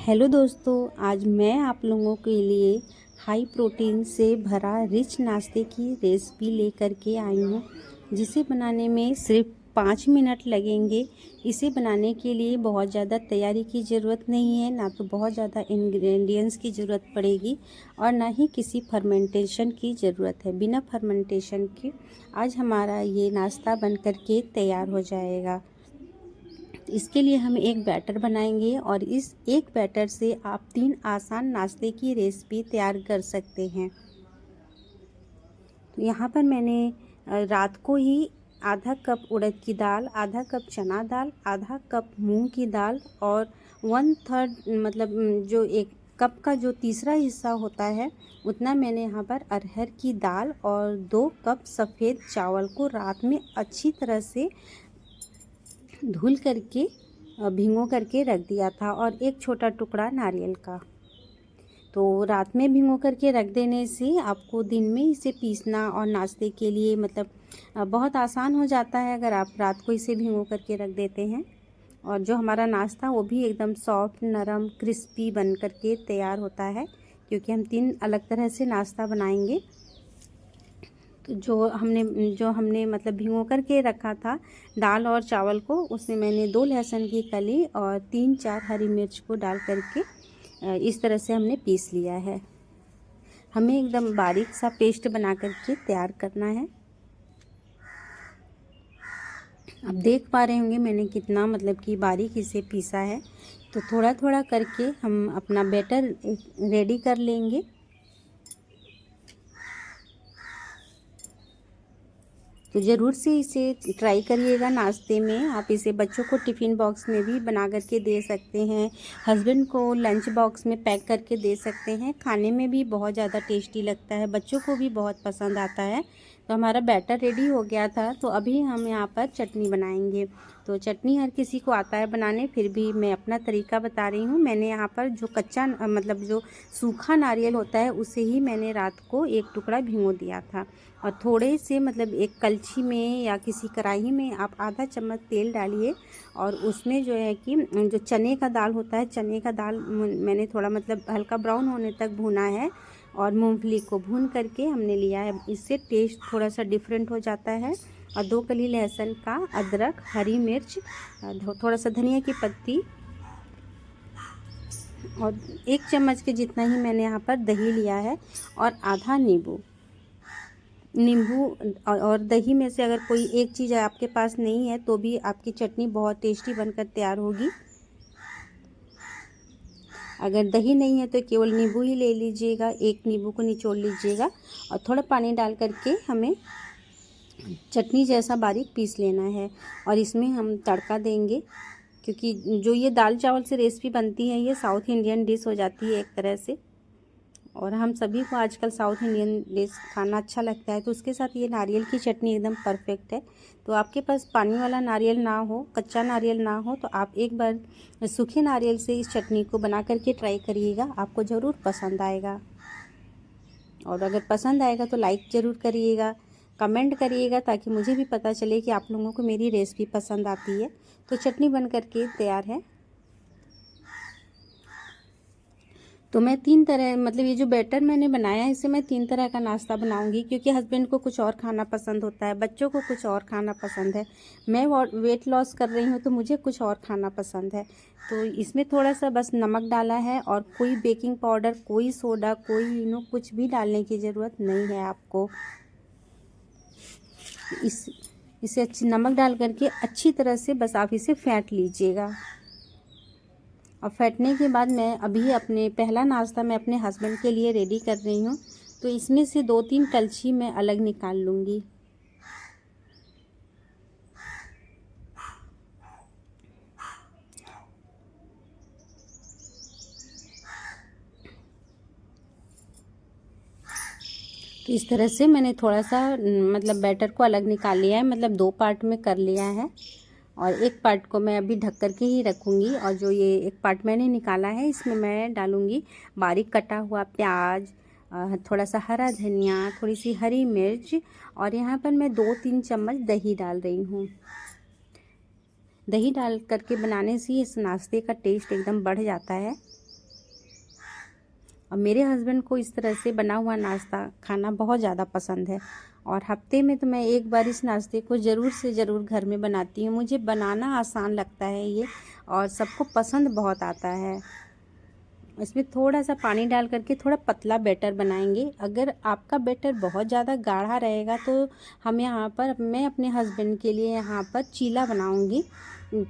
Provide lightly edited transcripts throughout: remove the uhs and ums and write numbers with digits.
Hello दोस्तों, आज मैं आप लोगों के लिए हाई प्रोटीन से भरा रिच नाश्ते की रेसिपी लेकर के आई हूँ, जिसे बनाने में सिर्फ 5 मिनट लगेंगे। इसे बनाने के लिए बहुत ज़्यादा तैयारी की ज़रूरत नहीं है, ना तो बहुत ज़्यादा इंग्रेडिएंट्स की ज़रूरत पड़ेगी और ना ही किसी फर्मेंटेशन की ज़रूरत है। बिना फर्मेंटेशन के आज हमारा ये नाश्ता बन कर के तैयार हो जाएगा। इसके लिए हम एक बैटर बनाएंगे और इस एक बैटर से आप 3 आसान नाश्ते की रेसिपी तैयार कर सकते हैं। तो यहाँ पर मैंने रात को ही आधा कप उड़द की दाल, आधा कप चना दाल, आधा कप मूंग की दाल और 1/3 मतलब जो एक कप का जो तीसरा हिस्सा होता है उतना मैंने यहाँ पर अरहर की दाल और 2 कप सफ़ेद चावल को रात में अच्छी तरह से धुल करके भिगो करके रख दिया था और एक छोटा टुकड़ा नारियल का। तो रात में भिगो करके रख देने से आपको दिन में इसे पीसना और नाश्ते के लिए मतलब बहुत आसान हो जाता है अगर आप रात को इसे भिगो करके रख देते हैं। और जो हमारा नाश्ता वो भी एकदम सॉफ्ट, नरम, क्रिस्पी बन करके तैयार होता है, क्योंकि हम 3 अलग तरह से नाश्ता बनाएंगे। तो जो हमने मतलब भिगो कर के रखा था दाल और चावल को, उसमें मैंने 2 लहसुन की कली और 3-4 हरी मिर्च को डाल करके इस तरह से हमने पीस लिया है। हमें एकदम बारीक सा पेस्ट बना करके तैयार करना है। अब देख पा रहे होंगे मैंने कितना मतलब कि बारीक इसे पीसा है। तो थोड़ा थोड़ा करके हम अपना बैटर रेडी कर लेंगे। तो ज़रूर से इसे ट्राई करिएगा नाश्ते में। आप इसे बच्चों को टिफ़िन बॉक्स में भी बना करके दे सकते हैं, हस्बैंड को लंच बॉक्स में पैक करके दे सकते हैं। खाने में भी बहुत ज़्यादा टेस्टी लगता है, बच्चों को भी बहुत पसंद आता है। तो हमारा बैटर रेडी हो गया था, तो अभी हम यहाँ पर चटनी बनाएंगे। तो चटनी हर किसी को आता है बनाने, फिर भी मैं अपना तरीका बता रही हूँ। मैंने यहाँ पर जो कच्चा मतलब जो सूखा नारियल होता है उसे ही मैंने रात को एक टुकड़ा भिगो दिया था और थोड़े से मतलब एक कलछी में या किसी कढ़ाई में आप आधा चम्मच तेल डालिए और उसमें जो है कि जो चने का दाल होता है, चने का दाल मैंने थोड़ा मतलब हल्का ब्राउन होने तक भुना है और मूंगफली को भून करके हमने लिया है। इससे टेस्ट थोड़ा सा डिफरेंट हो जाता है। और 2 कली लहसुन का, अदरक, हरी मिर्च, थोड़ा सा धनिया की पत्ती और 1 चम्मच के जितना ही मैंने यहाँ पर दही लिया है और आधा नींबू और दही में से अगर कोई एक चीज़ आपके पास नहीं है तो भी आपकी चटनी बहुत टेस्टी बनकर तैयार होगी। अगर दही नहीं है तो केवल नींबू ही ले लीजिएगा, 1 नींबू को निचोड़ लीजिएगा और थोड़ा पानी डाल करके हमें चटनी जैसा बारीक पीस लेना है। और इसमें हम तड़का देंगे, क्योंकि जो ये दाल चावल से रेसिपी बनती है ये साउथ इंडियन डिश हो जाती है एक तरह से, और हम सभी को आजकल साउथ इंडियन डिश खाना अच्छा लगता है। तो उसके साथ ये नारियल की चटनी एकदम परफेक्ट है। तो आपके पास पानी वाला नारियल ना हो, कच्चा नारियल ना हो, तो आप एक बार सूखे नारियल से इस चटनी को बना करके ट्राई करिएगा, आपको ज़रूर पसंद आएगा। और अगर पसंद आएगा तो लाइक ज़रूर करिएगा, कमेंट करिएगा, ताकि मुझे भी पता चले कि आप लोगों को मेरी रेसिपी पसंद आती है। तो चटनी बन करके तैयार है। तो मैं 3 तरह मतलब ये जो बैटर मैंने बनाया है इसे मैं 3 तरह का नाश्ता बनाऊंगी, क्योंकि हस्बैंड को कुछ और खाना पसंद होता है, बच्चों को कुछ और खाना पसंद है, मैं वेट लॉस कर रही हूँ तो मुझे कुछ और खाना पसंद है। तो इसमें थोड़ा सा बस नमक डाला है और कोई बेकिंग पाउडर, कोई सोडा, कोई इनो कुछ भी डालने की ज़रूरत नहीं है आपको। इसे अच्छी नमक डाल करके अच्छी तरह से बस आप इसे फेंट लीजिएगा। और फेंटने के बाद मैं अभी अपने पहला नाश्ता मैं अपने हस्बैंड के लिए रेडी कर रही हूँ। तो इसमें से 2-3 कलछी मैं अलग निकाल लूँगी। तो इस तरह से मैंने थोड़ा सा मतलब बैटर को अलग निकाल लिया है, मतलब 2 पार्ट में कर लिया है और एक पार्ट को मैं अभी ढक करके ही रखूँगी। और जो ये एक पार्ट मैंने निकाला है इसमें मैं डालूँगी बारीक कटा हुआ प्याज, थोड़ा सा हरा धनिया, थोड़ी सी हरी मिर्च और यहाँ पर मैं 2-3 चम्मच दही डाल रही हूँ। दही डाल करके बनाने से इस नाश्ते का टेस्ट एकदम बढ़ जाता है। और मेरे हस्बैंड को इस तरह से बना हुआ नाश्ता खाना बहुत ज़्यादा पसंद है। और हफ्ते में तो मैं एक बार इस नाश्ते को ज़रूर से ज़रूर घर में बनाती हूँ। मुझे बनाना आसान लगता है ये, और सबको पसंद बहुत आता है। इसमें थोड़ा सा पानी डाल करके थोड़ा पतला बैटर बनाएंगे। अगर आपका बैटर बहुत ज़्यादा गाढ़ा रहेगा तो मैं अपने हस्बैंड के लिए यहाँ पर चीला बनाऊंगी।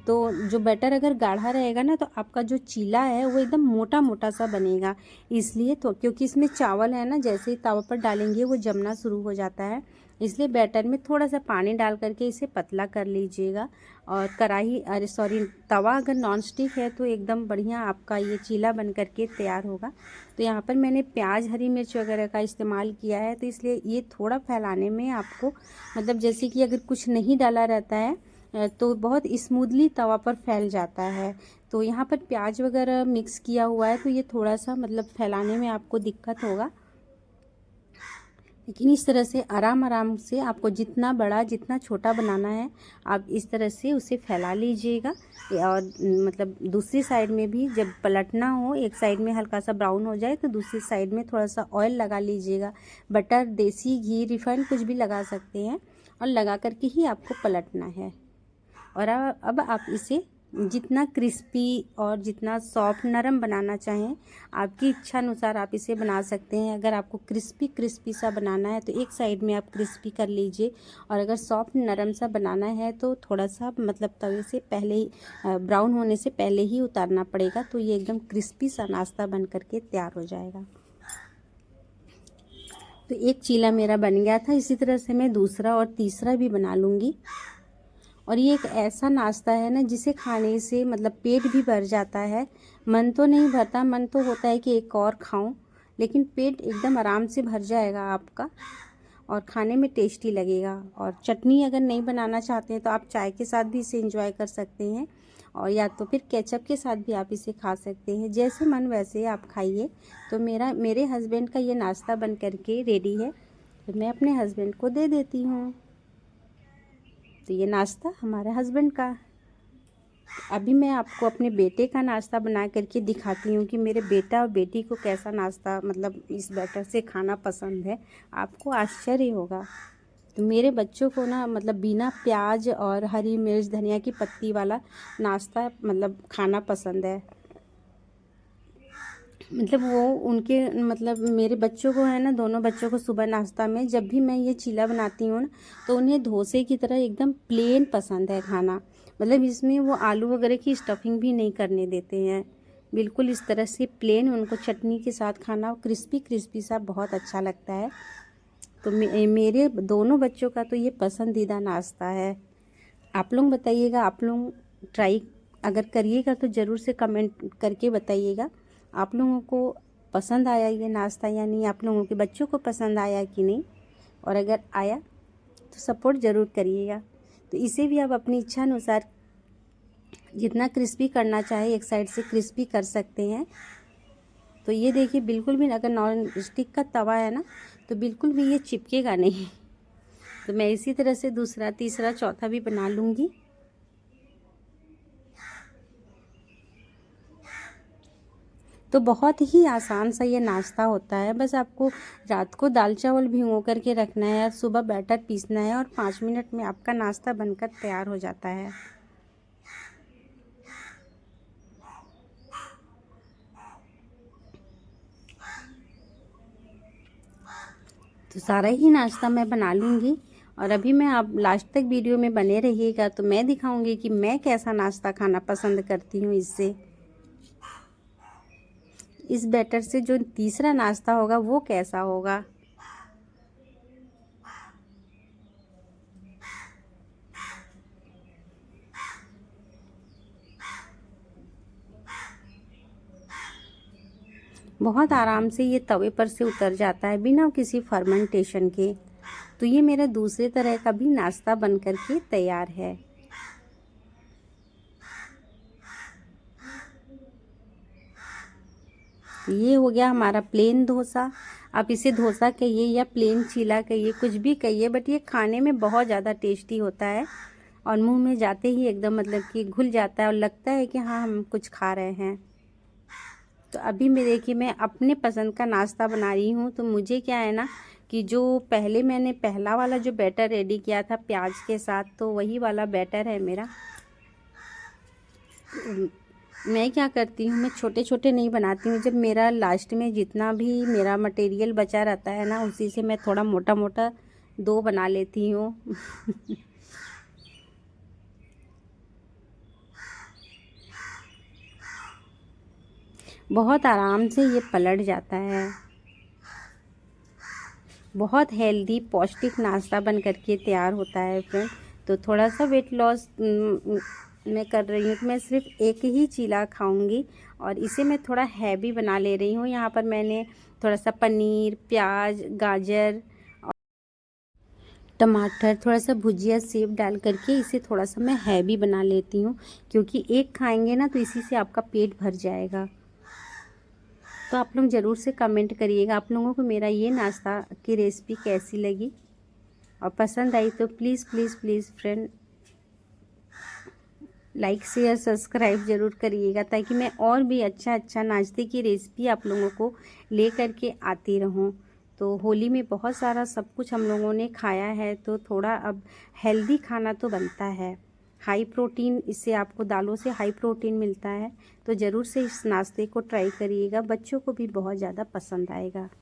तो जो बैटर अगर गाढ़ा रहेगा ना तो आपका जो चीला है वो एकदम मोटा मोटा सा बनेगा। इसलिए तो क्योंकि इसमें चावल है ना, जैसे ही तवा पर डालेंगे वो जमना शुरू हो जाता है, इसलिए बैटर में थोड़ा सा पानी डाल करके इसे पतला कर लीजिएगा। और तवा अगर नॉन स्टिक है तो एकदम बढ़िया आपका ये चीला बन करके तैयार होगा। तो यहाँ पर मैंने प्याज, हरी मिर्च वगैरह का इस्तेमाल किया है, तो इसलिए ये थोड़ा फैलाने में आपको मतलब जैसे कि अगर कुछ नहीं डाला रहता है तो बहुत स्मूथली तवा पर फैल जाता है। तो यहाँ पर प्याज वगैरह मिक्स किया हुआ है तो ये थोड़ा सा मतलब फैलाने में आपको दिक्कत होगा, लेकिन इस तरह से आराम आराम से आपको जितना बड़ा जितना छोटा बनाना है आप इस तरह से उसे फैला लीजिएगा। और मतलब दूसरी साइड में भी जब पलटना हो, एक साइड में हल्का सा ब्राउन हो जाए तो दूसरी साइड में थोड़ा सा ऑयल लगा लीजिएगा। बटर, देसी घी, रिफाइंड कुछ भी लगा सकते हैं, और लगा करके ही आपको पलटना है। और अब आप इसे जितना क्रिस्पी और जितना सॉफ्ट नरम बनाना चाहें आपकी इच्छा अनुसार आप इसे बना सकते हैं। अगर आपको क्रिस्पी क्रिस्पी सा बनाना है तो एक साइड में आप क्रिस्पी कर लीजिए, और अगर सॉफ्ट नरम सा बनाना है तो थोड़ा सा मतलब तवे से पहले ही ब्राउन होने से पहले ही उतारना पड़ेगा, तो ये एकदम क्रिस्पी सा नाश्ता बन करके तैयार हो जाएगा। तो एक चीला मेरा बन गया था, इसी तरह से मैं दूसरा और तीसरा भी बना लूँगी। और ये एक ऐसा नाश्ता है ना जिसे खाने से मतलब पेट भी भर जाता है। मन तो नहीं भरता, मन तो होता है कि एक और खाऊं, लेकिन पेट एकदम आराम से भर जाएगा आपका, और खाने में टेस्टी लगेगा। और चटनी अगर नहीं बनाना चाहते हैं तो आप चाय के साथ भी इसे एंजॉय कर सकते हैं, और या तो फिर केचप के साथ भी आप इसे खा सकते हैं, जैसे मन वैसे आप खाइए। तो मेरे हस्बैंड का ये नाश्ता बन करके रेडी है, तो मैं अपने हस्बैंड को दे देती हूँ। तो ये नाश्ता हमारे हस्बैंड का। अभी मैं आपको अपने बेटे का नाश्ता बना करके दिखाती हूँ कि मेरे बेटा और बेटी को कैसा नाश्ता मतलब इस बैटर से खाना पसंद है। आपको आश्चर्य होगा। तो मेरे बच्चों को ना मतलब बिना प्याज और हरी मिर्च, धनिया की पत्ती वाला नाश्ता मतलब खाना पसंद है। मतलब वो उनके मतलब मेरे बच्चों को है ना, दोनों बच्चों को सुबह नाश्ता में जब भी मैं ये चीला बनाती हूँ ना तो उन्हें डोसे की तरह एकदम प्लेन पसंद है खाना। मतलब इसमें वो आलू वगैरह की स्टफिंग भी नहीं करने देते हैं, बिल्कुल इस तरह से प्लेन उनको चटनी के साथ खाना क्रिस्पी क्रिस्पी सा बहुत अच्छा लगता है। तो मेरे दोनों बच्चों का तो ये पसंदीदा नाश्ता है। आप लोग बताइएगा, आप लोग ट्राई अगर करिएगा तो ज़रूर से कमेंट करके बताइएगा आप लोगों को पसंद आया ये नाश्ता या नहीं, आप लोगों के बच्चों को पसंद आया कि नहीं, और अगर आया तो सपोर्ट ज़रूर करिएगा। तो इसे भी आप अपनी इच्छा अनुसार जितना क्रिस्पी करना चाहे एक साइड से क्रिस्पी कर सकते हैं। तो ये देखिए बिल्कुल भी अगर नॉन स्टिक का तवा है ना तो बिल्कुल भी ये चिपकेगा नहीं। तो मैं इसी तरह से दूसरा, तीसरा, चौथा भी बना लूँगी। तो बहुत ही आसान सा ये नाश्ता होता है। बस आपको रात को दाल चावल भिगो करके रखना है और सुबह बैटर पीसना है और 5 मिनट में आपका नाश्ता बनकर तैयार हो जाता है। तो सारा ही नाश्ता मैं बना लूँगी, और अभी मैं आप लास्ट तक वीडियो में बने रहिएगा तो मैं दिखाऊंगी कि मैं कैसा नाश्ता खाना पसंद करती हूँ। इस बैटर से जो तीसरा नाश्ता होगा वो कैसा होगा। बहुत आराम से ये तवे पर से उतर जाता है बिना किसी फर्मेंटेशन के। तो ये मेरा दूसरे तरह का भी नाश्ता बन करके तैयार है। ये हो गया हमारा प्लेन डोसा। आप इसे डोसा कहिए या प्लेन चीला कहिए, कुछ भी कहिए, बट ये खाने में बहुत ज़्यादा टेस्टी होता है और मुंह में जाते ही एकदम मतलब कि घुल जाता है और लगता है कि हाँ हम कुछ खा रहे हैं। तो अभी मैं देखिए मैं अपने पसंद का नाश्ता बना रही हूँ। तो मुझे क्या है ना कि जो पहले मैंने पहला वाला जो बैटर रेडी किया था प्याज के साथ, तो वही वाला बैटर है मेरा। मैं क्या करती हूँ, मैं छोटे छोटे नहीं बनाती हूँ। जब मेरा लास्ट में जितना भी मेरा मटेरियल बचा रहता है ना, उसी से मैं थोड़ा मोटा मोटा डो बना लेती हूँ। बहुत आराम से ये पलट जाता है। बहुत हेल्दी पौष्टिक नाश्ता बन करके तैयार होता है फ्रेंड। तो थोड़ा सा वेट लॉस मैं कर रही हूँ, तो मैं सिर्फ एक ही चीला खाऊंगी और इसे मैं थोड़ा हैवी बना ले रही हूँ। यहाँ पर मैंने थोड़ा सा पनीर, प्याज, गाजर, टमाटर, थोड़ा सा भुजिया सेव डाल करके इसे थोड़ा सा मैं हैवी बना लेती हूँ, क्योंकि एक खाएंगे ना तो इसी से आपका पेट भर जाएगा। तो आप लोग ज़रूर से कमेंट करिएगा आप लोगों को मेरा ये नाश्ता की रेसिपी कैसी लगी, और पसंद आई तो please please please friend like share subscribe ज़रूर करिएगा, ताकि मैं और भी अच्छा अच्छा नाश्ते की रेसिपी आप लोगों को ले करके आती रहूं। तो होली में बहुत सारा सब कुछ हम लोगों ने खाया है, तो थोड़ा अब हेल्दी खाना तो बनता है। हाई प्रोटीन, इससे आपको दालों से हाई प्रोटीन मिलता है। तो ज़रूर से इस नाश्ते को ट्राई करिएगा, बच्चों को भी बहुत ज़्यादा पसंद आएगा।